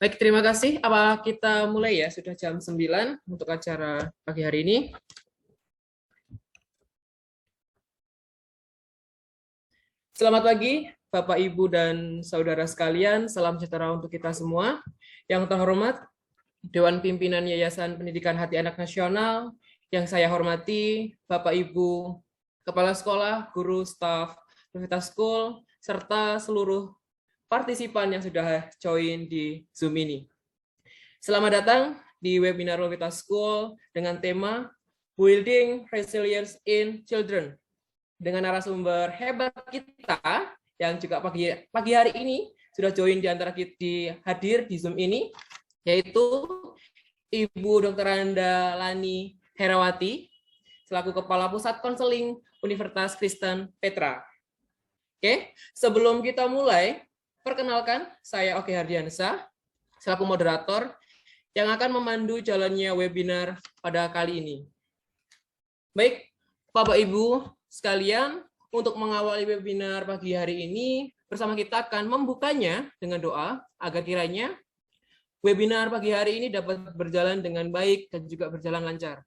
Baik, terima kasih. Apa kita mulai ya? Sudah jam 9 untuk acara pagi hari ini. Selamat pagi, Bapak, Ibu, dan Saudara sekalian. Salam sejahtera untuk kita semua. Yang terhormat, Dewan Pimpinan Yayasan Pendidikan Hati Anak Nasional, yang saya hormati, Bapak, Ibu, Kepala Sekolah, Guru, Staf, Universitas School, serta seluruh partisipan yang sudah join di Zoom ini. Selamat datang di webinar Universitas School dengan tema Building Resilience in Children dengan narasumber hebat kita yang juga pagi hari ini sudah join di antara kita hadir di Zoom ini, yaitu Ibu Dr. Anda Lani Herawati selaku Kepala Pusat Konseling Universitas Kristen Petra. Oke, sebelum kita mulai, perkenalkan saya Oke Hardiansa selaku moderator yang akan memandu jalannya webinar pada kali ini. Baik, Bapak Ibu sekalian, untuk mengawali webinar pagi hari ini, bersama kita akan membukanya dengan doa agar kiranya webinar pagi hari ini dapat berjalan dengan baik dan juga berjalan lancar.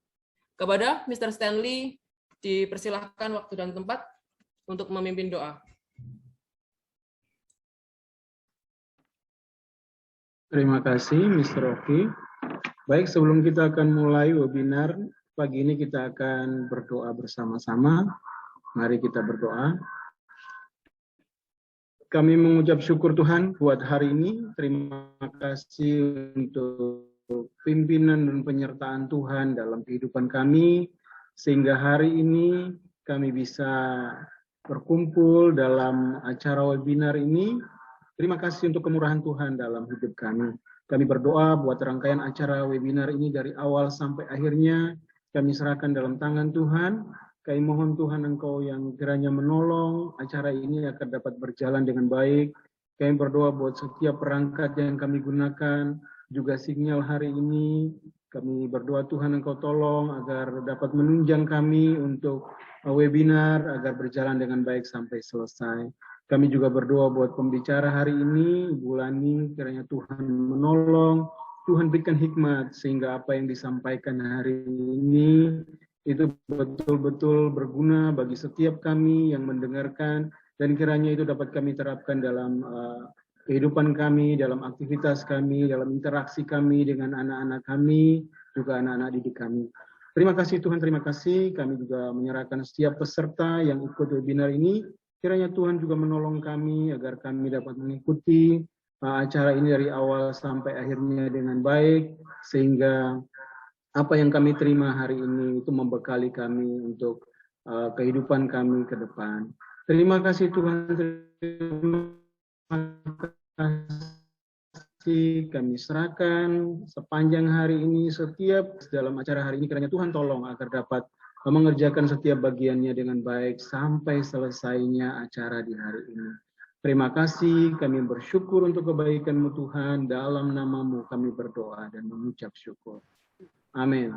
Kepada Mr. Stanley, dipersilahkan waktu dan tempat untuk memimpin doa. Terima kasih, Mr. Oki. Baik, sebelum kita akan mulai webinar, pagi ini kita akan berdoa bersama-sama. Mari kita berdoa. Kami mengucap syukur Tuhan buat hari ini. Terima kasih untuk pimpinan dan penyertaan Tuhan dalam kehidupan kami, sehingga hari ini kami bisa berkumpul dalam acara webinar ini. Terima kasih untuk kemurahan Tuhan dalam hidup kami. Kami berdoa buat rangkaian acara webinar ini dari awal sampai akhirnya. Kami serahkan dalam tangan Tuhan. Kami mohon Tuhan Engkau yang kiranya menolong acara ini agar dapat berjalan dengan baik. Kami berdoa buat setiap perangkat yang kami gunakan, juga sinyal hari ini. Kami berdoa Tuhan Engkau tolong agar dapat menunjang kami untuk webinar agar berjalan dengan baik sampai selesai. Kami juga berdoa buat pembicara hari ini, Ibu Lani, kiranya Tuhan menolong, Tuhan berikan hikmat sehingga apa yang disampaikan hari ini itu betul-betul berguna bagi setiap kami yang mendengarkan, dan kiranya itu dapat kami terapkan dalam kehidupan kami, dalam aktivitas kami, dalam interaksi kami dengan anak-anak kami, juga anak-anak didik kami. Terima kasih Tuhan, terima kasih. Kami juga menyerahkan setiap peserta yang ikut webinar ini. Kiranya Tuhan juga menolong kami agar kami dapat mengikuti acara ini dari awal sampai akhirnya dengan baik, sehingga apa yang kami terima hari ini itu membekali kami untuk kehidupan kami ke depan. Terima kasih Tuhan, terima kasih. Kami serahkan sepanjang hari ini, setiap dalam acara hari ini, kiranya Tuhan tolong agar dapat mengerjakan setiap bagiannya dengan baik sampai selesainya acara di hari ini. Terima kasih, kami bersyukur untuk kebaikan-Mu Tuhan, dalam nama-Mu kami berdoa dan mengucap syukur. Amin.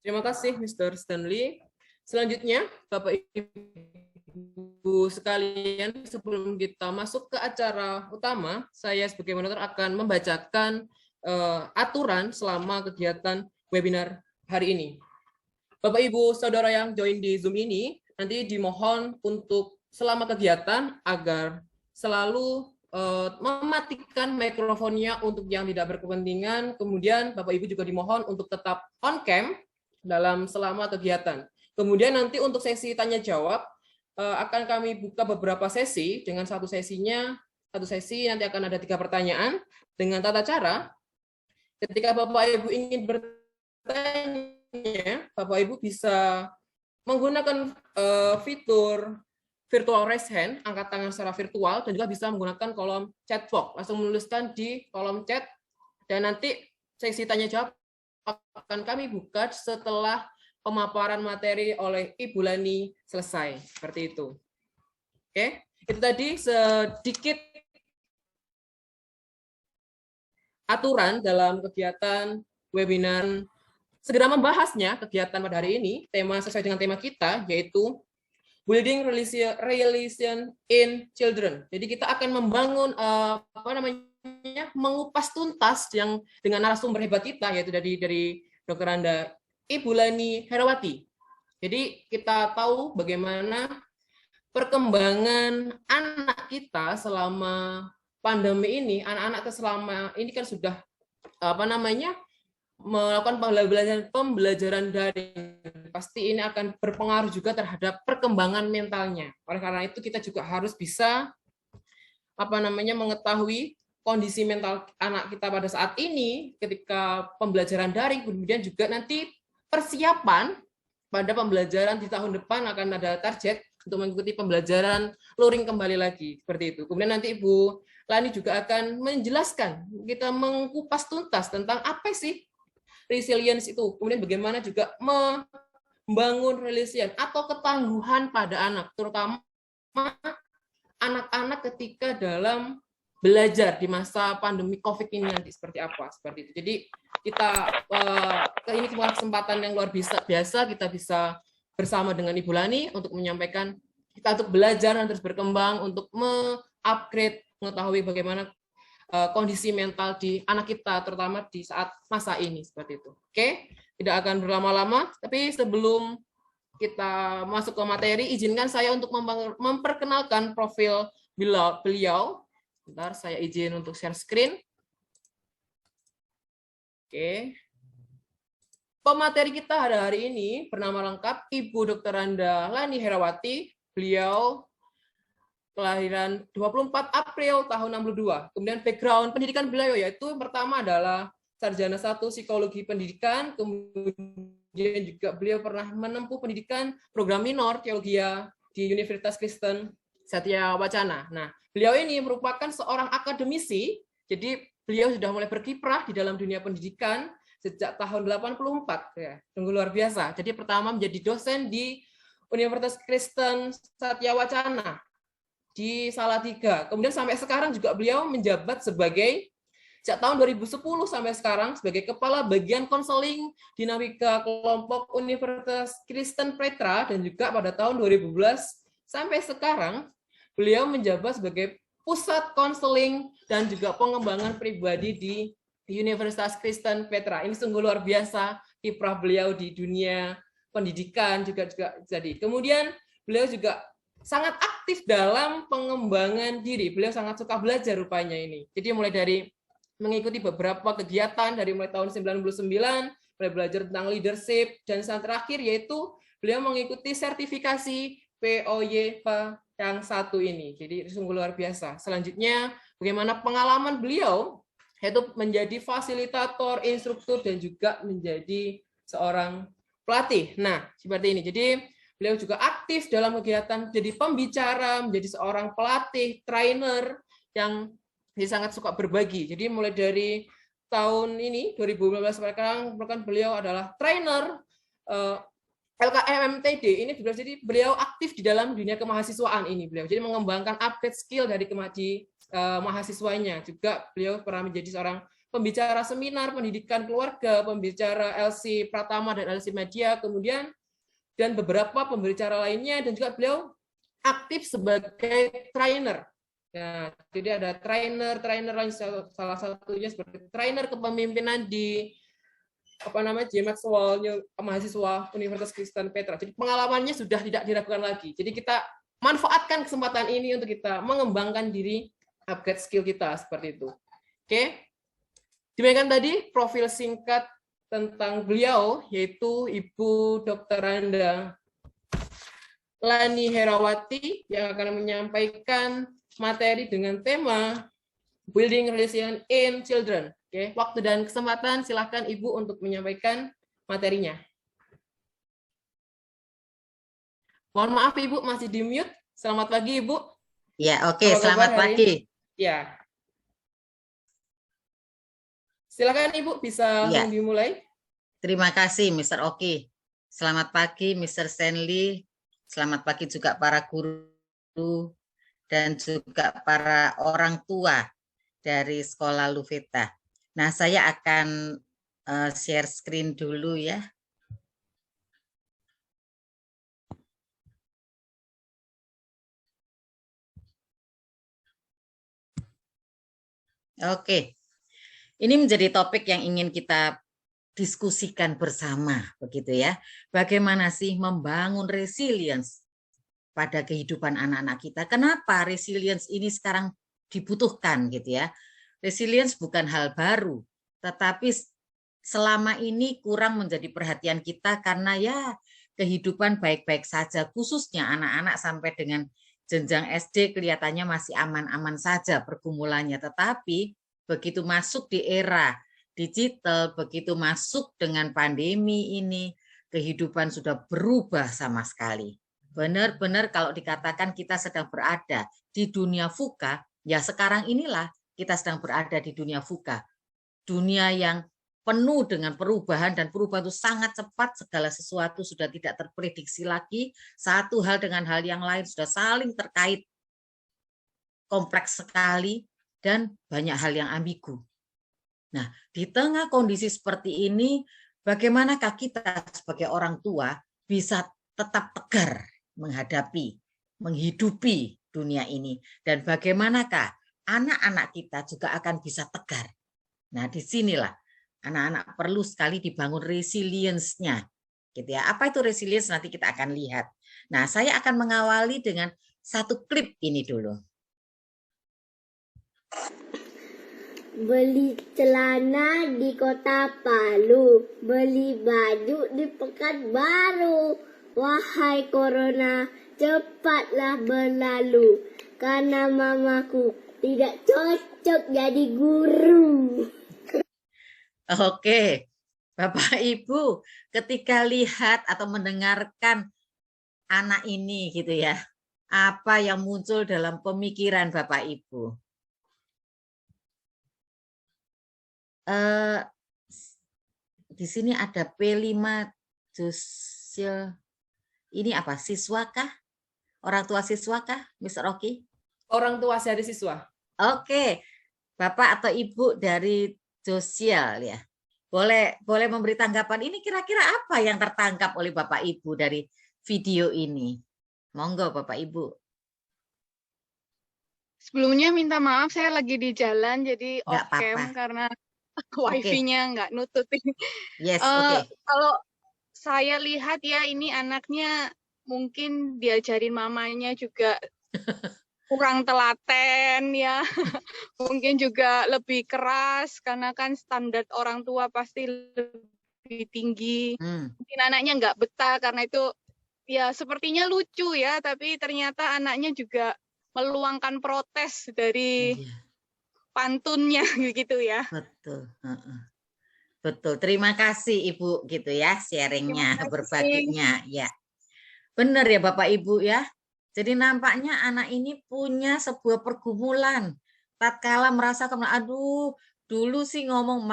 Terima kasih, Mr. Stanley. Selanjutnya, Bapak Ibu sekalian, sebelum kita masuk ke acara utama, saya sebagai moderator akan membacakan aturan selama kegiatan webinar hari ini. Bapak Ibu Saudara yang join di Zoom ini, nanti dimohon untuk selama kegiatan agar selalu mematikan mikrofonnya untuk yang tidak berkepentingan. Kemudian Bapak Ibu juga dimohon untuk tetap on cam dalam selama kegiatan. Kemudian nanti untuk sesi tanya jawab akan kami buka beberapa sesi, dengan satu sesi nanti akan ada 3 pertanyaan dengan tata cara. Ketika Bapak Ibu ingin bertanya, Bapak Ibu bisa menggunakan fitur virtual raise hand, angkat tangan secara virtual, dan juga bisa menggunakan kolom chat box, langsung menuliskan di kolom chat, dan nanti sesi tanya jawab akan kami buka setelah pemaparan materi oleh Ibu Lani selesai, seperti itu. Oke, itu tadi sedikit aturan dalam kegiatan webinar. Segera membahasnya kegiatan pada hari ini, tema sesuai dengan tema kita, yaitu building relation in children. Jadi kita akan membangun mengupas tuntas yang dengan narasumber hebat kita, yaitu dari Dr. Anda Ibu Lani Herawati. Jadi kita tahu bagaimana perkembangan anak kita selama pandemi ini. Anak-anak selama ini kan sudah melakukan pembelajaran daring. Pasti ini akan berpengaruh juga terhadap perkembangan mentalnya. Oleh karena itu kita juga harus bisa mengetahui kondisi mental anak kita pada saat ini ketika pembelajaran daring, kemudian juga nanti persiapan pada pembelajaran di tahun depan akan ada target untuk mengikuti pembelajaran luring kembali lagi, seperti itu. Kemudian nanti Ibu Lani juga akan menjelaskan, kita mengupas tuntas tentang apa sih resilience itu, kemudian bagaimana juga membangun resilience atau ketangguhan pada anak, terutama anak-anak ketika dalam belajar di masa pandemi COVID ini nanti seperti apa, seperti itu. Jadi kita ini kesempatan yang luar biasa kita bisa bersama dengan Ibu Lani untuk menyampaikan kita untuk belajar dan terus berkembang untuk mengupgrade, mengetahui bagaimana kondisi mental di anak kita, terutama di saat masa ini, seperti itu. Oke, tidak akan berlama-lama, tapi sebelum kita masuk ke materi, izinkan saya untuk memperkenalkan profil beliau. Bentar, saya izin untuk share screen. Oke. Pemateri kita hari ini bernama lengkap Ibu Dr. Anda Lani Herawati. Beliau kelahiran 24 April tahun 62. Kemudian background pendidikan beliau yaitu pertama adalah sarjana 1 psikologi pendidikan, kemudian juga beliau pernah menempuh pendidikan program minor teologi di Universitas Kristen Satya Wacana. Nah, beliau ini merupakan seorang akademisi, jadi beliau sudah mulai berkiprah di dalam dunia pendidikan sejak tahun 84, ya, sungguh luar biasa. Jadi pertama menjadi dosen di Universitas Kristen Satya Wacana di Salatiga. Kemudian sampai sekarang juga beliau menjabat sebagai sejak tahun 2010 sampai sekarang sebagai Kepala Bagian Konseling Dinamika Kelompok Universitas Kristen Petra, dan juga pada tahun 2012 sampai sekarang beliau menjabat sebagai Pusat Konseling dan juga Pengembangan Pribadi di Universitas Kristen Petra. Ini sungguh luar biasa kiprah beliau di dunia pendidikan juga jadi. Kemudian beliau juga sangat aktif dalam pengembangan diri. Beliau sangat suka belajar rupanya ini. Jadi mulai dari mengikuti beberapa kegiatan dari mulai tahun 99, mulai belajar tentang leadership, dan saat terakhir yaitu beliau mengikuti sertifikasi POYP yang satu ini. Jadi sungguh luar biasa. Selanjutnya bagaimana pengalaman beliau yaitu menjadi fasilitator, instruktur, dan juga menjadi seorang pelatih. Nah, seperti ini. Jadi beliau juga aktif dalam kegiatan jadi pembicara, menjadi seorang pelatih, trainer yang sangat suka berbagi. Jadi mulai dari tahun ini 2015 sekarang beliau adalah trainer LKMMTD. Ini jadi beliau aktif di dalam dunia kemahasiswaan ini beliau. Jadi mengembangkan upgrade skill dari mahasiswanya. Juga beliau pernah menjadi seorang pembicara seminar pendidikan keluarga, pembicara LC Pratama dan LC Media, kemudian dan beberapa pembicara lainnya, dan juga beliau aktif sebagai trainer. Ya, jadi ada trainer lain, salah satunya seperti trainer kepemimpinan di J. Maxwell mahasiswa Universitas Kristen Petra. Jadi pengalamannya sudah tidak diragukan lagi. Jadi kita manfaatkan kesempatan ini untuk kita mengembangkan diri, upgrade skill kita seperti itu. Oke. Demikian tadi profil singkat tentang beliau, yaitu Ibu Dr. Anda Lani Herawati yang akan menyampaikan materi dengan tema Building Relation in Children. Oke, waktu dan kesempatan silakan Ibu untuk menyampaikan materinya. Mohon maaf Ibu masih di mute. Selamat pagi Ibu. Ya, oke, selamat pagi. Ya. Silakan Ibu bisa dimulai. Terima kasih Mr. Oki. Selamat pagi Mr. Stanley. Selamat pagi juga para guru dan juga para orang tua dari Sekolah Luveta. Nah, saya akan share screen dulu ya. Oke, ini menjadi topik yang ingin kita diskusikan bersama, begitu ya. Bagaimana sih membangun resilience pada kehidupan anak-anak kita? Kenapa resilience ini sekarang dibutuhkan, gitu ya? Resilience bukan hal baru, tetapi selama ini kurang menjadi perhatian kita karena ya kehidupan baik-baik saja, khususnya anak-anak sampai dengan jenjang SD kelihatannya masih aman-aman saja pergumulannya, tetapi begitu masuk di era digital, begitu masuk dengan pandemi ini, kehidupan sudah berubah sama sekali. Benar-benar kalau dikatakan kita sedang berada di dunia VUCA, ya sekarang inilah kita sedang berada di dunia VUCA. Dunia yang penuh dengan perubahan, dan perubahan itu sangat cepat, segala sesuatu sudah tidak terprediksi lagi, satu hal dengan hal yang lain sudah saling terkait, kompleks sekali, dan banyak hal yang ambigu. Nah, di tengah kondisi seperti ini, bagaimanakah kita sebagai orang tua bisa tetap tegar menghadapi, menghidupi dunia ini, dan bagaimanakah anak-anak kita juga akan bisa tegar. Nah, disinilah anak-anak perlu sekali dibangun resilience-nya, gitu ya. Apa itu resilience? Nanti kita akan lihat. Nah, saya akan mengawali dengan satu klip ini dulu. Beli celana di kota Palu, beli baju di Pekanbaru. Wahai corona, cepatlah berlalu, karena mamaku tidak cocok jadi guru. Oke, Bapak Ibu, ketika lihat atau mendengarkan anak ini gitu ya, apa yang muncul dalam pemikiran Bapak Ibu? Di sini ada P5 Josiel. Ini apa? Siswakah? Orang tua siswakah, Mr. Oki? Orang tua dari siswa. Oke, Bapak atau Ibu dari Josial ya. Boleh memberi tanggapan, ini kira-kira apa yang tertangkap oleh Bapak Ibu dari video ini? Monggo Bapak Ibu. Sebelumnya minta maaf, saya lagi di jalan jadi Nggak off cam apa-apa. karena wifi-nya nggak nutupin. Yes, oke. Kalau saya lihat ya, ini anaknya mungkin diajarin mamanya juga kurang telaten ya. Mungkin juga lebih keras karena kan standar orang tua pasti lebih tinggi. Mungkin anaknya nggak betah karena itu ya sepertinya lucu ya, tapi ternyata anaknya juga meluangkan protes dari pantunnya gitu ya. Betul. Betul. Terima kasih Ibu gitu ya sharingnya, berbaginya ya. Benar ya Bapak Ibu ya. Jadi nampaknya anak ini punya sebuah pergumulan. Tatkala merasa aduh, dulu sih ngomong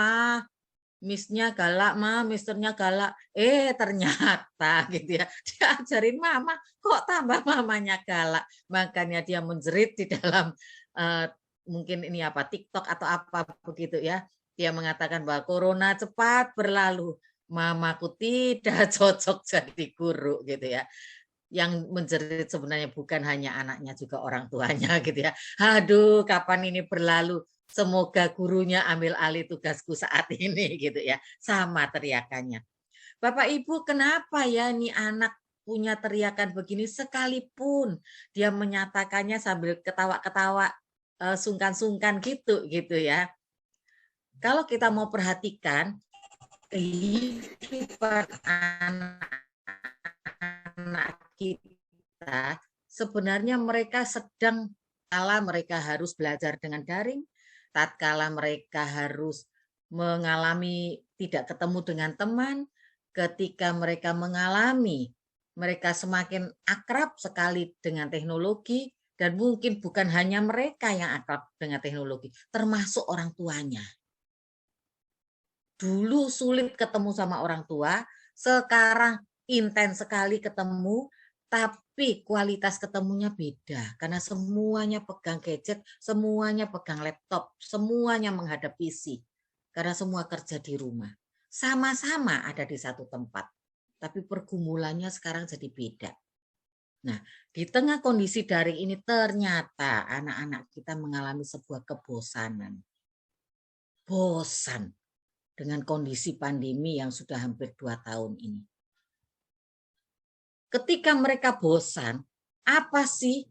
Miss-nya galak, misternya galak. Ternyata gitu ya, diajarin mama, kok tambah mamanya galak. Makanya dia menjerit di dalam mungkin ini apa, TikTok atau apa begitu ya. Dia mengatakan bahwa corona cepat berlalu, mamaku tidak cocok jadi guru gitu ya. Yang menjerit sebenarnya bukan hanya anaknya, juga orang tuanya gitu ya. Aduh, kapan ini berlalu? Semoga gurunya ambil alih tugasku saat ini gitu ya. Sama teriakannya. Bapak Ibu, kenapa ya nih anak punya teriakan begini, sekalipun dia menyatakannya sambil ketawa-ketawa, sungkan-sungkan gitu ya. Kalau kita mau perhatikan kehidupan anak kita, sebenarnya mereka sedang, tatkala mereka harus belajar dengan daring, tatkala mereka harus mengalami tidak ketemu dengan teman, ketika mereka mengalami mereka semakin akrab sekali dengan teknologi, dan mungkin bukan hanya mereka yang akrab dengan teknologi, termasuk orang tuanya. Dulu sulit ketemu sama orang tua, sekarang intens sekali ketemu, tapi kualitas ketemunya beda karena semuanya pegang gadget, semuanya pegang laptop, semuanya menghadap PC karena semua kerja di rumah. Sama-sama ada di satu tempat, tapi pergumulannya sekarang jadi beda. Nah, di tengah kondisi daring ini ternyata anak-anak kita mengalami sebuah kebosanan. bosan dengan kondisi pandemi yang sudah hampir 2 tahun ini. Ketika mereka bosan, apa sih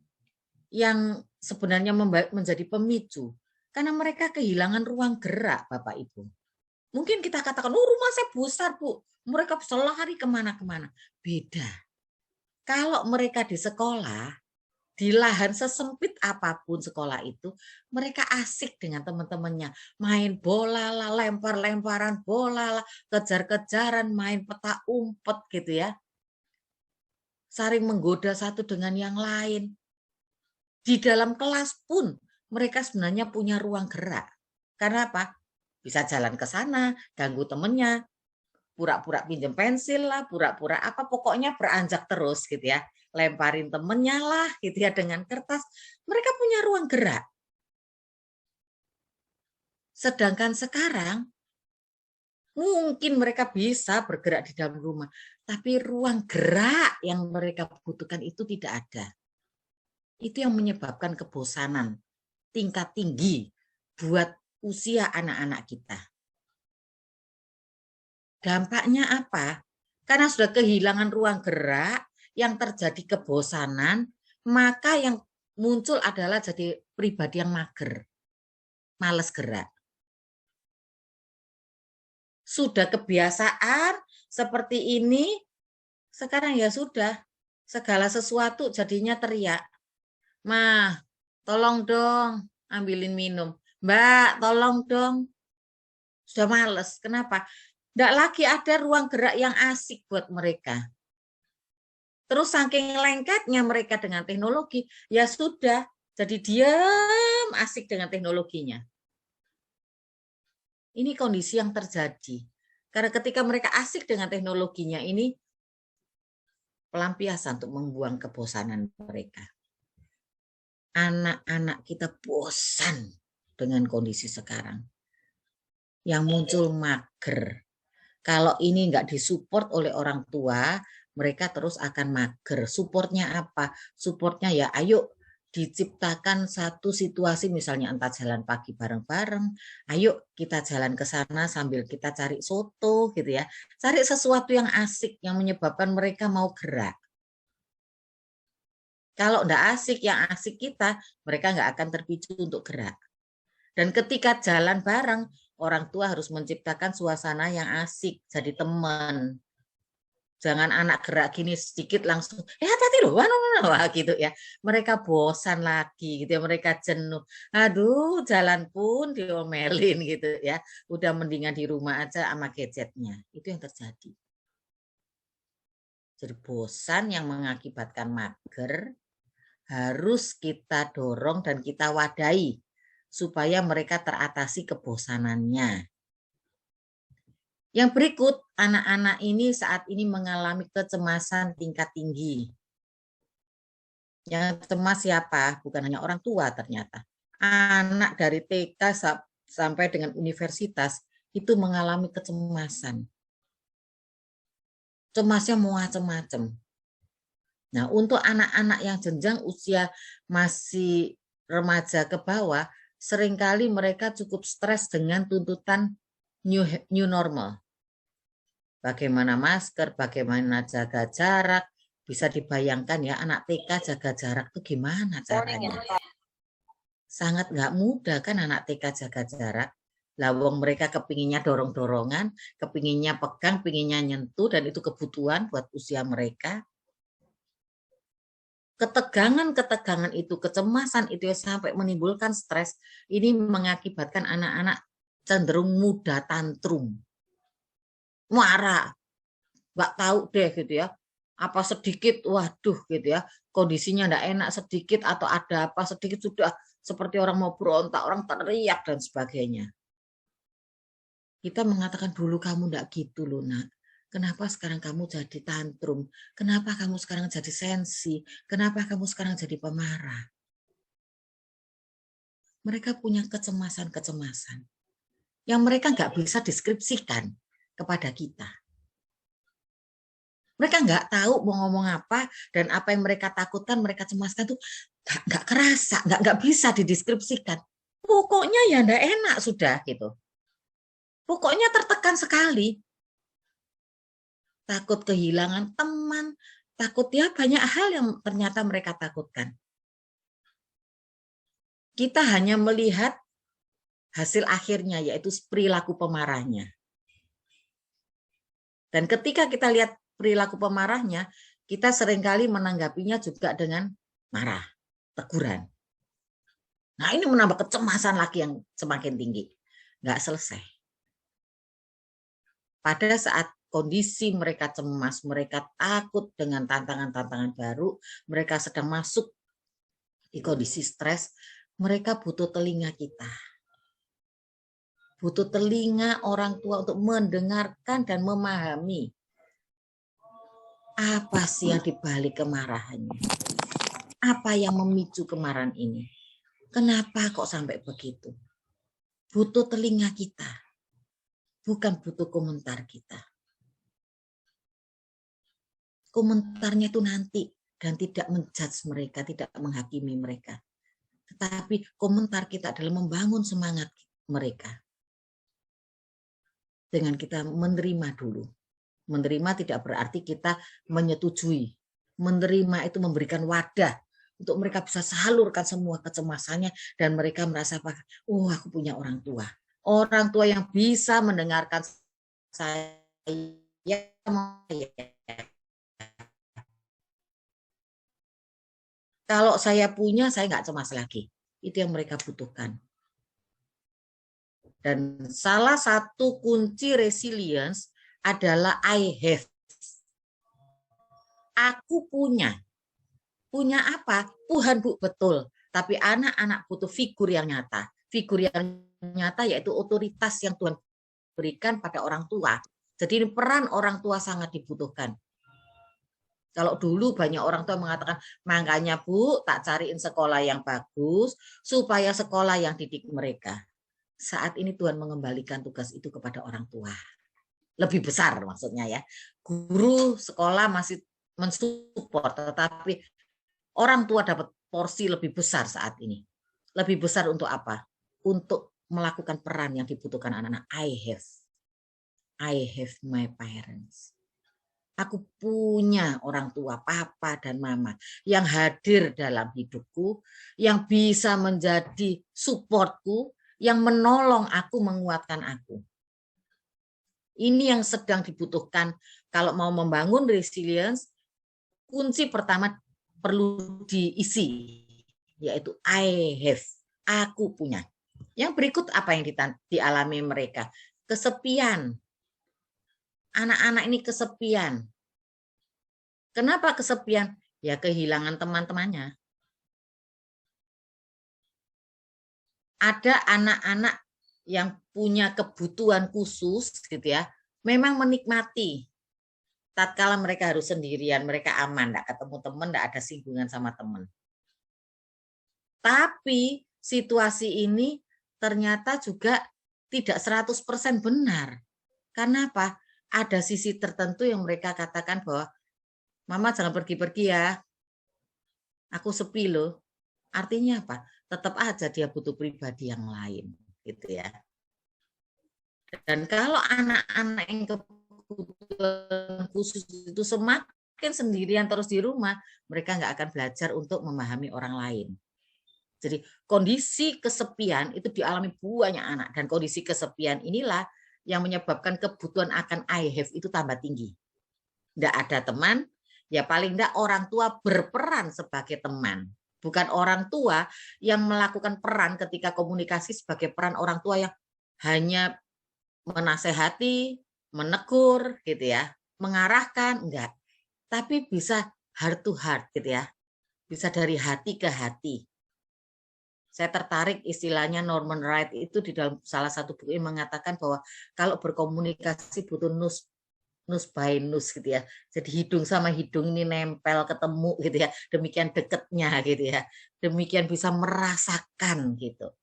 yang sebenarnya menjadi pemicu? Karena mereka kehilangan ruang gerak, Bapak Ibu. Mungkin kita katakan, oh rumah saya besar, Bu. Mereka bisa lari kemana-kemana. Beda. Kalau mereka di sekolah, di lahan sesempit apapun sekolah itu, mereka asik dengan teman-temannya. Main bola lah, lempar-lemparan bola lah, kejar-kejaran, main peta umpet gitu ya. Saling menggoda satu dengan yang lain. Di dalam kelas pun mereka sebenarnya punya ruang gerak. Karena apa? Bisa jalan ke sana, ganggu temennya, pura-pura pinjam pensil lah, pura-pura apa, pokoknya beranjak terus gitu ya. Lemparin temennya lah gitu ya dengan kertas. Mereka punya ruang gerak. Sedangkan sekarang mungkin mereka bisa bergerak di dalam rumah, tapi ruang gerak yang mereka butuhkan itu tidak ada. Itu yang menyebabkan kebosanan tingkat tinggi buat usia anak-anak kita. Dampaknya apa? Karena sudah kehilangan ruang gerak, yang terjadi kebosanan, maka yang muncul adalah jadi pribadi yang mager, malas gerak. Sudah kebiasaan seperti ini, sekarang ya sudah, segala sesuatu jadinya teriak. "Mah, tolong dong ambilin minum. Mbak, tolong dong." Sudah males. Kenapa? Tidak lagi ada ruang gerak yang asik buat mereka. Terus saking lengketnya mereka dengan teknologi, ya sudah, jadi diam asik dengan teknologinya. Ini kondisi yang terjadi. Karena ketika mereka asik dengan teknologinya ini, pelampiasan untuk membuang kebosanan mereka. Anak-anak kita bosan dengan kondisi sekarang. Yang muncul mager. Kalau ini nggak disupport oleh orang tua, mereka terus akan mager. Supportnya apa? Supportnya ya ayo diciptakan satu situasi, misalnya entah jalan pagi bareng-bareng, ayo kita jalan ke sana sambil kita cari soto gitu ya. Cari sesuatu yang asik yang menyebabkan mereka mau gerak. Kalau enggak asik, yang asik kita, mereka enggak akan terpicu untuk gerak. Dan ketika jalan bareng, orang tua harus menciptakan suasana yang asik, jadi teman. Jangan anak gerak gini sedikit langsung, hati-hati loh, wah gitu ya. Mereka bosan lagi gitu ya, mereka jenuh. Aduh, jalan pun diomelin gitu ya. Udah mendingan di rumah aja sama gadgetnya. Itu yang terjadi. Jadi bosan yang mengakibatkan mager, harus kita dorong dan kita wadahi supaya mereka teratasi kebosanannya. Yang berikut, anak-anak ini saat ini mengalami kecemasan tingkat tinggi. Yang cemas siapa? Bukan hanya orang tua ternyata. Anak dari TK sampai dengan universitas itu mengalami kecemasan. Cemasnya macam-macam. Nah, untuk anak-anak yang jenjang usia masih remaja ke bawah, seringkali mereka cukup stres dengan tuntutan new normal. Bagaimana masker, bagaimana jaga jarak, bisa dibayangkan ya anak TK jaga jarak itu gimana caranya. Sangat nggak mudah kan anak TK jaga jarak. Lawang mereka kepinginnya dorong-dorongan, kepinginnya pegang, pinginnya nyentuh, dan itu kebutuhan buat usia mereka. Ketegangan-ketegangan itu, kecemasan itu sampai menimbulkan stres, ini mengakibatkan anak-anak cenderung mudah tantrum. Marah, nggak tahu deh gitu ya, apa sedikit, waduh gitu ya, kondisinya nggak enak sedikit atau ada apa sedikit sudah seperti orang mau berontak, orang teriak dan sebagainya. Kita mengatakan dulu kamu nggak gitu loh nak. Kenapa sekarang kamu jadi tantrum? Kenapa kamu sekarang jadi sensi? Kenapa kamu sekarang jadi pemarah? Mereka punya kecemasan-kecemasan yang mereka nggak bisa deskripsikan kepada kita. Mereka nggak tahu mau ngomong apa, dan apa yang mereka takutkan, mereka cemaskan tuh nggak kerasa, nggak bisa dideskripsikan. Pokoknya ya nggak enak sudah gitu. Pokoknya tertekan sekali. Takut kehilangan teman, takut ya banyak hal yang ternyata mereka takutkan. Kita hanya melihat hasil akhirnya, yaitu perilaku pemarahnya. Dan ketika kita lihat perilaku pemarahnya, kita seringkali menanggapinya juga dengan marah, teguran. Nah, ini menambah kecemasan lagi yang semakin tinggi. Nggak selesai. Pada saat kondisi mereka cemas, mereka takut dengan tantangan-tantangan baru, mereka sedang masuk di kondisi stres, mereka butuh telinga kita. Butuh telinga orang tua untuk mendengarkan dan memahami apa sih yang dibalik kemarahannya. Apa yang memicu kemarahan ini? Kenapa kok sampai begitu? Butuh telinga kita, bukan butuh komentar kita. Komentarnya itu nanti, dan tidak menjudge mereka, tidak menghakimi mereka. Tetapi komentar kita adalah membangun semangat mereka. Dengan kita menerima dulu. Menerima tidak berarti kita menyetujui. Menerima itu memberikan wadah untuk mereka bisa salurkan semua kecemasannya dan mereka merasa, oh aku punya orang tua. Orang tua yang bisa mendengarkan saya. Kalau saya punya, saya nggak cemas lagi. Itu yang mereka butuhkan. Dan salah satu kunci resilience adalah I have. Aku punya. Punya apa? Tuhan, Bu, betul. Tapi anak-anak butuh figur yang nyata. Figur yang nyata yaitu otoritas yang Tuhan berikan pada orang tua. Jadi peran orang tua sangat dibutuhkan. Kalau dulu banyak orang tua mengatakan, makanya Bu, tak cariin sekolah yang bagus, supaya sekolah yang didik mereka. Saat ini Tuhan mengembalikan tugas itu kepada orang tua. Lebih besar maksudnya ya. Guru sekolah masih mensupport, tetapi orang tua dapat porsi lebih besar saat ini. Lebih besar untuk apa? Untuk melakukan peran yang dibutuhkan anak-anak. I have my parents. Aku punya orang tua, papa dan mama yang hadir dalam hidupku, yang bisa menjadi supportku, yang menolong aku, menguatkan aku. Ini yang sedang dibutuhkan kalau mau membangun resilience. Kunci pertama perlu diisi, yaitu I have, aku punya. Yang berikut apa yang dialami mereka? Kesepian. Anak-anak ini kesepian. Kenapa kesepian? Ya kehilangan teman-temannya. Ada anak-anak yang punya kebutuhan khusus gitu ya, memang menikmati tatkala mereka harus sendirian, mereka aman, enggak ketemu teman, enggak ada singgungan sama teman. Tapi situasi ini ternyata juga tidak 100% benar. Karena apa? Ada sisi tertentu yang mereka katakan bahwa Mama jangan pergi-pergi ya, aku sepi loh. Artinya apa? Tetap aja dia butuh pribadi yang lain, gitu ya. Dan kalau anak-anak yang kebutuhan khusus itu semakin sendirian terus di rumah, mereka nggak akan belajar untuk memahami orang lain. Jadi kondisi kesepian itu dialami banyak anak, dan kondisi kesepian inilah yang menyebabkan kebutuhan akan I have itu tambah tinggi. Nggak ada teman, ya paling nggak orang tua berperan sebagai teman. Bukan orang tua yang melakukan peran ketika komunikasi sebagai peran orang tua yang hanya menasehati, menegur gitu ya, mengarahkan, enggak. Tapi bisa heart to heart gitu ya. Bisa dari hati ke hati. Saya tertarik istilahnya Norman Wright itu di dalam salah satu buku mengatakan bahwa kalau berkomunikasi butuh nus by nus gitu ya. Jadi hidung sama hidung ini nempel ketemu gitu ya. Demikian dekatnya gitu ya. Demikian bisa merasakan gitu.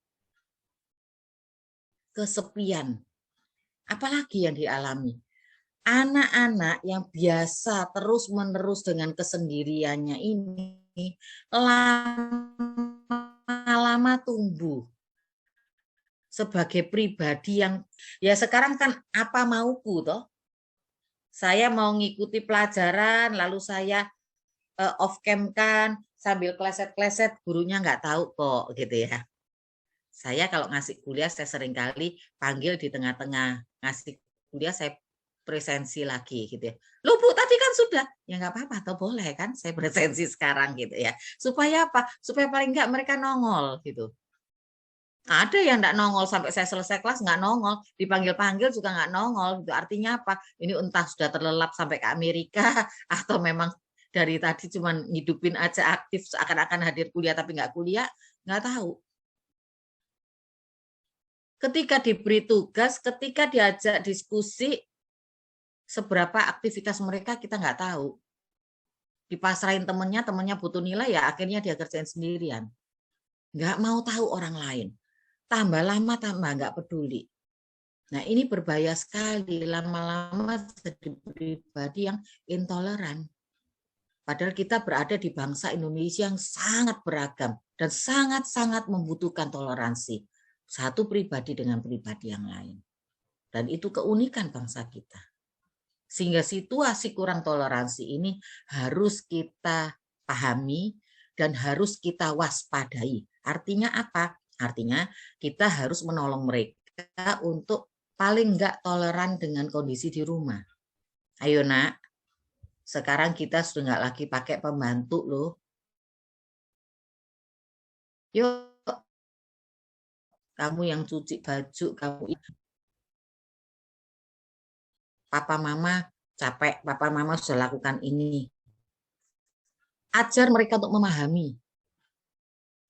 Kesepian. Apalagi yang dialami? Anak-anak yang biasa terus-menerus dengan kesendiriannya ini lama-lama tumbuh sebagai pribadi yang ya sekarang kan apa mauku toh. Saya mau ngikuti pelajaran lalu saya off cam kan sambil kleset-kleset, gurunya nggak tahu kok gitu ya. Saya kalau ngasih kuliah saya seringkali panggil di tengah-tengah, ngasih kuliah saya presensi lagi gitu ya. Loh Bu, tadi kan sudah. Ya nggak apa-apa, atau boleh kan saya presensi sekarang gitu ya. Supaya apa? Supaya paling nggak mereka nongol gitu. Ada yang nggak nongol sampai saya selesai kelas nggak nongol, dipanggil-panggil juga nggak nongol gitu. Artinya apa? Ini entah sudah terlelap sampai ke Amerika atau memang dari tadi cuma ngidupin aja aktif seakan-akan hadir kuliah tapi nggak kuliah, nggak tahu. Ketika diberi tugas, ketika diajak diskusi, seberapa aktivitas mereka kita nggak tahu. Dipasrahin temennya butuh nilai ya akhirnya dia kerjain sendirian. Nggak mau tahu orang lain. Tambah lama tambah nggak peduli. Nah ini berbahaya sekali, lama-lama jadi pribadi yang intoleran. Padahal kita berada di bangsa Indonesia yang sangat beragam dan sangat-sangat membutuhkan toleransi. Satu pribadi dengan pribadi yang lain. Dan itu keunikan bangsa kita. Sehingga situasi kurang toleransi ini harus kita pahami dan harus kita waspadai. Artinya apa? Artinya kita harus menolong mereka untuk paling enggak toleran dengan kondisi di rumah. Ayo nak, sekarang kita sudah enggak lagi pakai pembantu loh. Yuk, kamu yang cuci baju, kamu papa mama capek, papa mama sudah lakukan ini. Ajar mereka untuk memahami.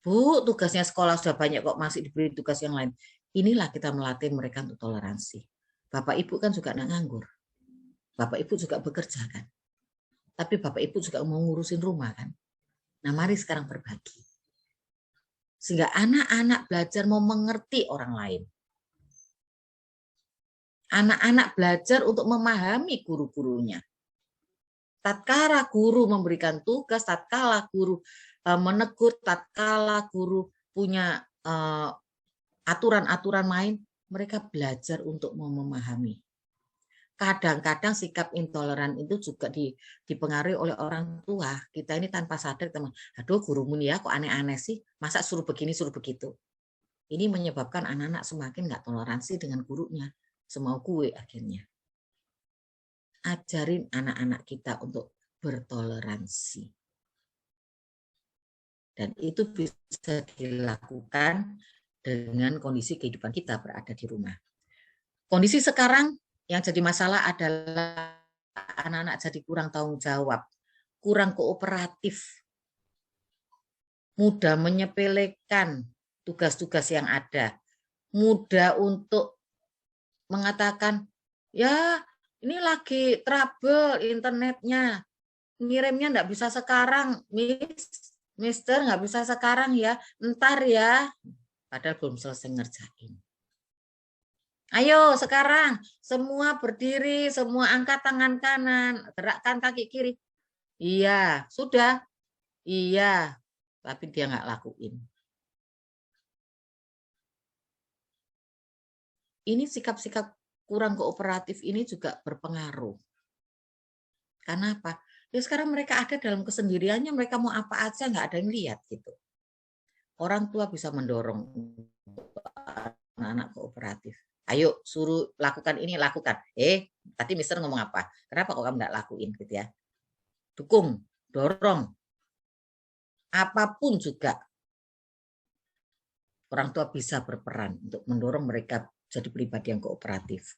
Bu, tugasnya sekolah sudah banyak kok masih diberi tugas yang lain. Inilah kita melatih mereka untuk toleransi. Bapak Ibu kan juga nggak nganggur. Bapak Ibu juga bekerja kan. Tapi Bapak Ibu juga mau ngurusin rumah kan. Nah mari sekarang berbagi. Sehingga anak-anak belajar mau mengerti orang lain. Anak-anak belajar untuk memahami guru-gurunya. Tatkala guru memberikan tugas, tatkala guru menegur, tatkala guru punya aturan-aturan main, mereka belajar untuk mau memahami. Kadang-kadang sikap intoleran itu juga dipengaruhi oleh orang tua. Kita ini tanpa sadar, teman. Aduh, gurumu nih ya kok aneh-aneh sih. Masa suruh begini, suruh begitu. Ini menyebabkan anak-anak semakin nggak toleransi dengan gurunya. Semau gue akhirnya. Ajarin anak-anak kita untuk bertoleransi. Dan itu bisa dilakukan dengan kondisi kehidupan kita berada di rumah. Kondisi sekarang yang jadi masalah adalah anak-anak jadi kurang tanggung jawab, kurang kooperatif, mudah menyepelekan tugas-tugas yang ada, mudah untuk mengatakan, ya ini lagi trouble internetnya, ngirimnya enggak bisa sekarang, Mister nggak bisa sekarang ya, ntar ya. Padahal belum selesai ngerjain. Ayo sekarang semua berdiri, semua angkat tangan kanan, gerakkan kaki kiri. Iya, sudah. Iya, tapi dia nggak lakuin. Ini sikap-sikap kurang kooperatif ini juga berpengaruh. Karena apa? Ya sekarang mereka ada dalam kesendiriannya, mereka mau apa aja nggak ada yang lihat gitu. Orang tua bisa mendorong anak-anak kooperatif. Ayo suruh lakukan ini, lakukan. Tadi Mister ngomong apa? Kenapa kok kamu nggak lakuin gitu ya? Dukung, dorong. Apapun juga orang tua bisa berperan untuk mendorong mereka jadi pribadi yang kooperatif.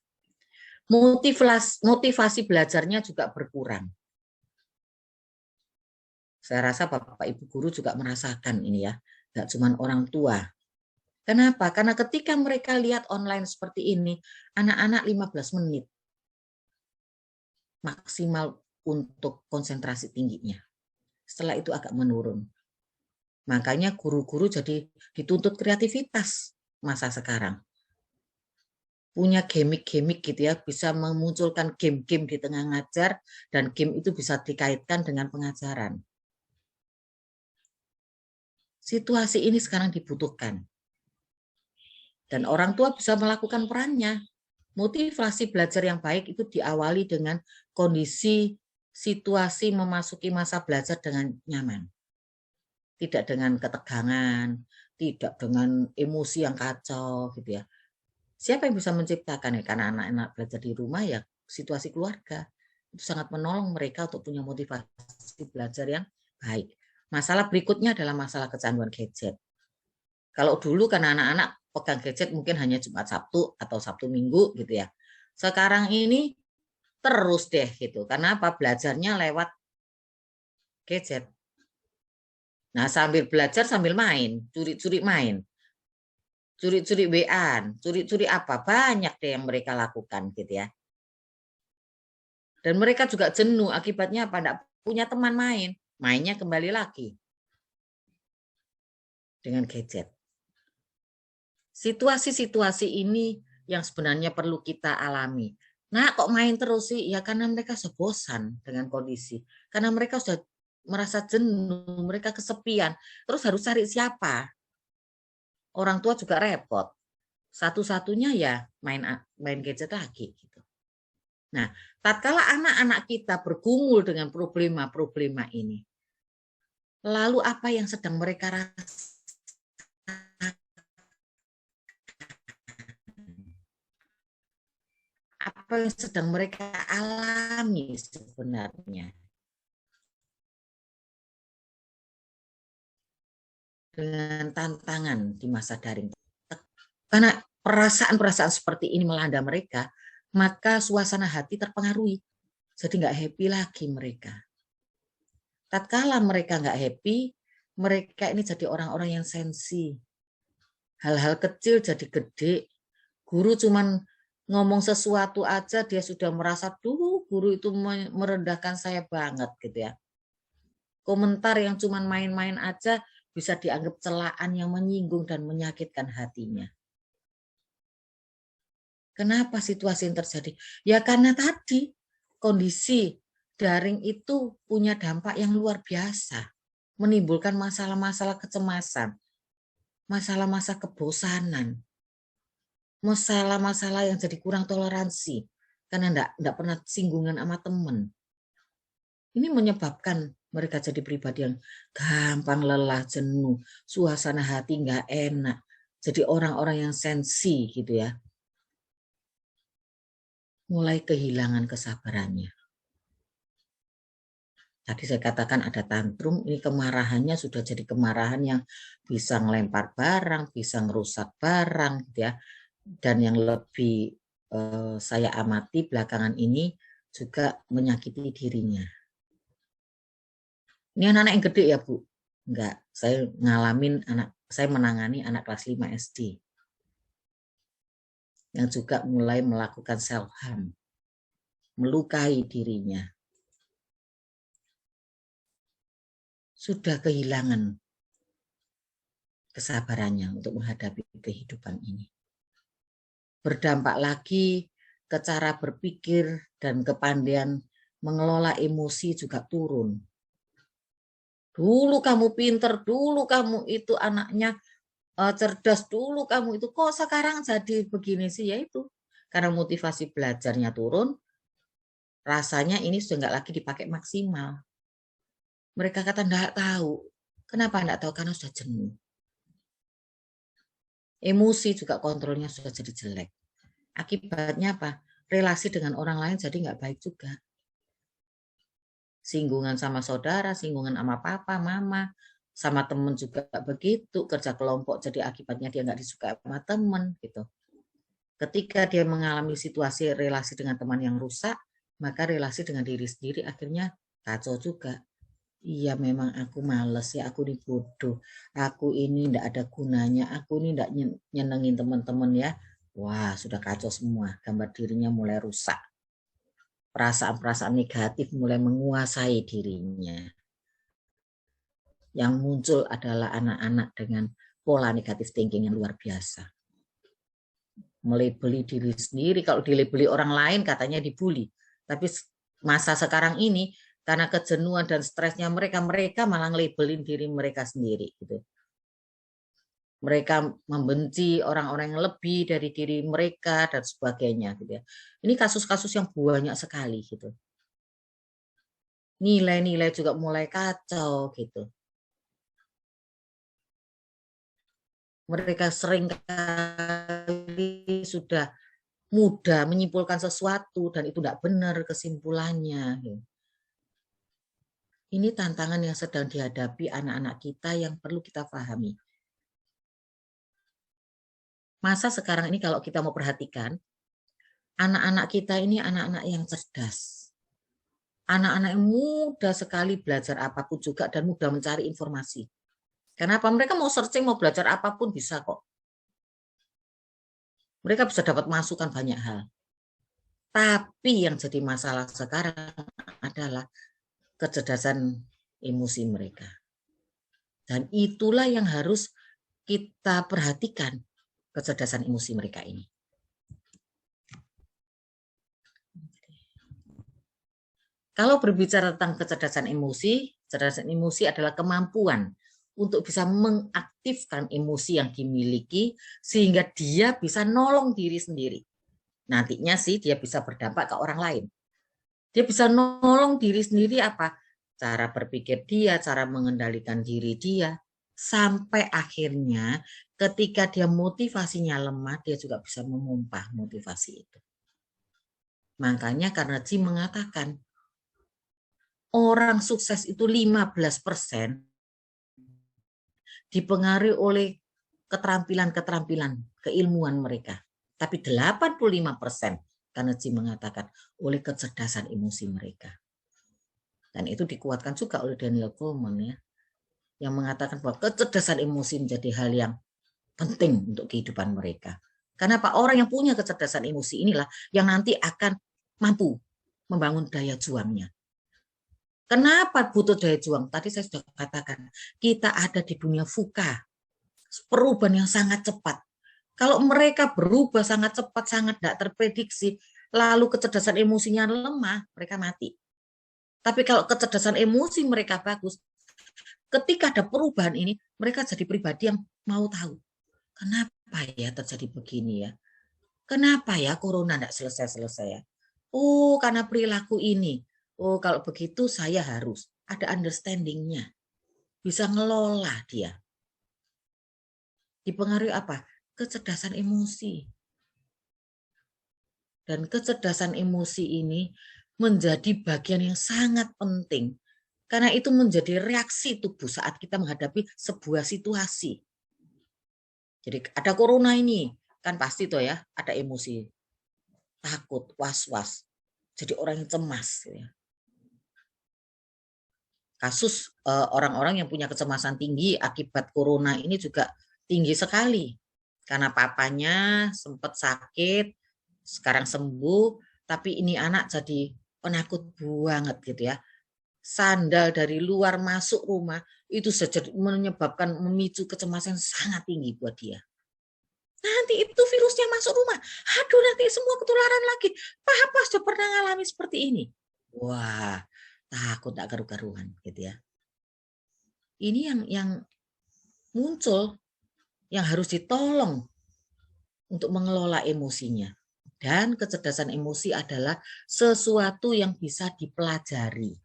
Motivasi belajarnya juga berkurang. Saya rasa Bapak Ibu guru juga merasakan ini ya, nggak cuma orang tua. Kenapa? Karena ketika mereka lihat online seperti ini, anak-anak 15 menit maksimal untuk konsentrasi tingginya. Setelah itu agak menurun. Makanya guru-guru jadi dituntut kreativitas masa sekarang. Punya gimmick-gimmick gitu ya, bisa memunculkan game-game di tengah ngajar, dan game itu bisa dikaitkan dengan pengajaran. Situasi ini sekarang dibutuhkan. Dan orang tua bisa melakukan perannya. Motivasi belajar yang baik itu diawali dengan kondisi situasi memasuki masa belajar dengan nyaman. Tidak dengan ketegangan, tidak dengan emosi yang kacau gitu ya. Siapa yang bisa menciptakan ya? Karena anak-anak belajar di rumah ya situasi keluarga. Itu sangat menolong mereka untuk punya motivasi belajar yang baik. Masalah berikutnya adalah masalah kecanduan gadget. Kalau dulu kan anak-anak pegang gadget mungkin hanya Jumat Sabtu atau Sabtu Minggu gitu ya. Sekarang ini terus deh gitu. Karena apa? Belajarnya lewat gadget. Nah, sambil belajar sambil main, curi-curi main. Curi-curi WA, curi-curi apa? Banyak deh yang mereka lakukan gitu ya. Dan mereka juga jenuh, akibatnya apa? Enggak punya teman main. Mainnya kembali lagi dengan gadget. Situasi-situasi ini yang sebenarnya perlu kita alami. Nah, kok main terus sih? Ya karena mereka bosan dengan kondisi. Karena mereka sudah merasa jenuh, mereka kesepian. Terus harus cari siapa? Orang tua juga repot. Satu-satunya ya main gadget lagi gitu. Nah, tatkala anak-anak kita bergumul dengan problema-problema ini, lalu apa yang sedang mereka rasakan? Apa yang sedang mereka alami sebenarnya dengan tantangan di masa daring. Karena perasaan-perasaan seperti ini melanda mereka, maka suasana hati terpengaruhi. Jadi nggak happy lagi mereka. Tatkala mereka nggak happy, mereka ini jadi orang-orang yang sensi. Hal-hal kecil jadi gede. Guru cuman ngomong sesuatu aja dia sudah merasa, duh guru itu merendahkan saya banget gitu ya. Komentar yang cuman main-main aja bisa dianggap celaan yang menyinggung dan menyakitkan hatinya. Kenapa situasi yang terjadi? Ya karena tadi kondisi daring itu punya dampak yang luar biasa. Menimbulkan masalah-masalah kecemasan, masalah-masalah kebosanan, masalah-masalah yang jadi kurang toleransi karena enggak pernah singgungan sama teman. Ini menyebabkan mereka jadi pribadi yang gampang lelah, jenuh, suasana hati enggak enak, jadi orang-orang yang sensi gitu ya. Mulai kehilangan kesabarannya. Tadi saya katakan ada tantrum, ini kemarahannya sudah jadi kemarahan yang bisa ngelempar barang, bisa ngerusak barang gitu ya. Dan yang lebih saya amati belakangan ini juga menyakiti dirinya. Ini anak-anak yang gede ya Bu? Enggak, saya menangani anak kelas 5 SD. Yang juga mulai melakukan self harm, melukai dirinya. Sudah kehilangan kesabarannya untuk menghadapi kehidupan ini. Berdampak lagi ke cara berpikir dan kepandaian mengelola emosi juga turun. Dulu kamu pinter, dulu kamu itu anaknya cerdas, dulu kamu itu kok sekarang jadi begini sih? Ya itu karena motivasi belajarnya turun, rasanya ini sudah nggak lagi dipakai maksimal. Mereka kata enggak tahu. Kenapa enggak tahu? Karena sudah jenuh. Emosi juga kontrolnya sudah jadi jelek. Akibatnya apa? Relasi dengan orang lain jadi enggak baik juga. Singgungan sama saudara, singgungan sama papa, mama, sama teman juga begitu. Kerja kelompok jadi akibatnya dia enggak disukai sama teman gitu. Ketika dia mengalami situasi relasi dengan teman yang rusak, maka relasi dengan diri sendiri akhirnya kacau juga. Iya memang aku males ya, aku ini bodoh, aku ini ndak ada gunanya, aku ini ndak nyenengin teman-teman ya. Wah sudah kacau semua, gambar dirinya mulai rusak. Perasaan-perasaan negatif mulai menguasai dirinya. Yang muncul adalah anak-anak dengan pola negatif thinking yang luar biasa. Melebeli diri sendiri, kalau dilebeli orang lain katanya dibully. Tapi masa sekarang ini, karena kejenuhan dan stresnya mereka malah ngelabelin diri mereka sendiri gitu. mereka membenci orang-orang yang lebih dari diri mereka dan sebagainya gitu ya. Ini kasus-kasus yang banyak sekali gitu. Nilai-nilai juga mulai kacau gitu. Mereka sering kali sudah mudah menyimpulkan sesuatu dan itu tidak benar kesimpulannya. Ini tantangan yang sedang dihadapi anak-anak kita yang perlu kita pahami. Masa sekarang ini kalau kita mau perhatikan, anak-anak kita ini anak-anak yang cerdas. Anak-anak yang mudah sekali belajar apapun juga dan mudah mencari informasi. Kenapa? Mereka mau searching, mau belajar apapun bisa kok. Mereka bisa dapat masukan banyak hal. Tapi yang jadi masalah sekarang adalah kecerdasan emosi mereka. Dan itulah yang harus kita perhatikan, kecerdasan emosi mereka ini. Kalau berbicara tentang kecerdasan emosi adalah kemampuan untuk bisa mengaktifkan emosi yang dimiliki sehingga dia bisa nolong diri sendiri. Nantinya sih dia bisa berdampak ke orang lain. Dia bisa nolong diri sendiri apa? Cara berpikir dia, cara mengendalikan diri dia, sampai akhirnya ketika dia motivasinya lemah, dia juga bisa memumpah motivasi itu. Makanya karena Jim mengatakan, orang sukses itu 15% dipengaruhi oleh keterampilan-keterampilan, keilmuan mereka. Tapi 85% karena Jim mengatakan oleh kecerdasan emosi mereka. Dan itu dikuatkan juga oleh Daniel Goleman ya, yang mengatakan bahwa kecerdasan emosi menjadi hal yang penting untuk kehidupan mereka. Karena Pak, orang yang punya kecerdasan emosi inilah yang nanti akan mampu membangun daya juangnya. Kenapa butuh daya juang? Tadi saya sudah katakan, kita ada di dunia VUCA, perubahan yang sangat cepat. Kalau mereka berubah sangat cepat, sangat tidak terprediksi, lalu kecerdasan emosinya lemah, mereka mati. Tapi kalau kecerdasan emosi mereka bagus, ketika ada perubahan ini, mereka jadi pribadi yang mau tahu. Kenapa ya terjadi begini ya? Kenapa ya corona tidak selesai-selesai ya? Oh, karena perilaku ini. Oh, kalau begitu saya harus ada understanding-nya. Bisa ngelola dia. Dipengaruhi apa? Kecerdasan emosi. Dan kecerdasan emosi ini menjadi bagian yang sangat penting. Karena itu menjadi reaksi tubuh saat kita menghadapi sebuah situasi. Jadi ada corona ini, kan pasti tuh ya, ada emosi. Takut, was-was. Jadi orang yang cemas. Ya. Kasus orang-orang yang punya kecemasan tinggi akibat corona ini juga tinggi sekali. Karena papanya sempat sakit, sekarang sembuh, tapi ini anak jadi penakut banget gitu ya. Sandal dari luar masuk rumah itu saja menyebabkan memicu kecemasan sangat tinggi buat dia. Nanti itu virusnya masuk rumah, aduh nanti semua ketularan lagi. Papa sudah pernah ngalami seperti ini. Wah, takut tak karu-karuan gitu ya. Ini yang muncul, yang harus ditolong untuk mengelola emosinya. Dan kecerdasan emosi adalah sesuatu yang bisa dipelajari.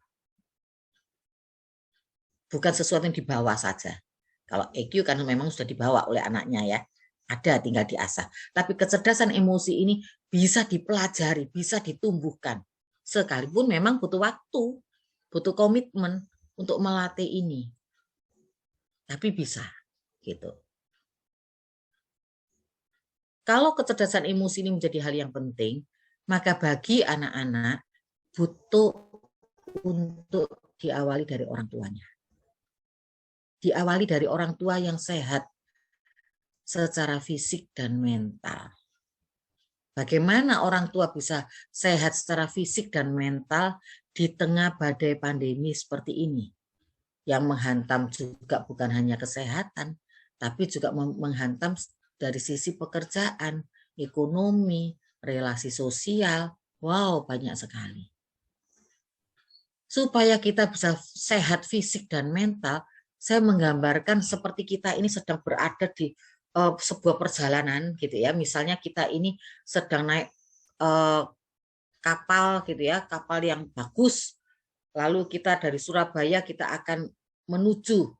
Bukan sesuatu yang dibawa saja. Kalau EQ kan memang sudah dibawa oleh anaknya ya. Ada, tinggal diasah. Tapi kecerdasan emosi ini bisa dipelajari, bisa ditumbuhkan. Sekalipun memang butuh waktu, butuh komitmen untuk melatih ini. Tapi bisa, gitu. Kalau kecerdasan emosi ini menjadi hal yang penting, maka bagi anak-anak butuh untuk diawali dari orang tuanya. Diawali dari orang tua yang sehat secara fisik dan mental. Bagaimana orang tua bisa sehat secara fisik dan mental di tengah badai pandemi seperti ini? Yang menghantam juga bukan hanya kesehatan, tapi juga menghantam dari sisi pekerjaan, ekonomi, relasi sosial. Wow, banyak sekali. Supaya kita bisa sehat fisik dan mental, saya menggambarkan seperti kita ini sedang berada di sebuah perjalanan gitu ya. Misalnya kita ini sedang naik kapal gitu ya, kapal yang bagus. Lalu kita dari Surabaya kita akan menuju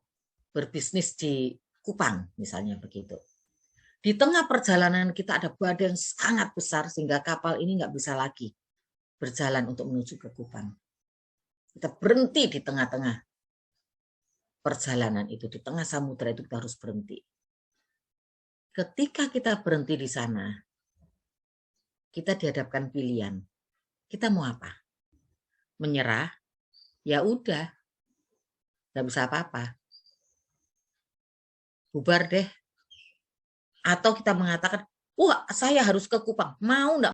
berbisnis di Kupang misalnya begitu. Di tengah perjalanan kita ada badai yang sangat besar sehingga kapal ini nggak bisa lagi berjalan untuk menuju ke Kupang. Kita berhenti di tengah-tengah perjalanan itu, di tengah samudera itu kita harus berhenti. Ketika kita berhenti di sana, kita dihadapkan pilihan. Kita mau apa? Menyerah? Ya udah, nggak bisa apa-apa. Bubar deh. Atau kita mengatakan, wah saya harus ke Kupang, mau nggak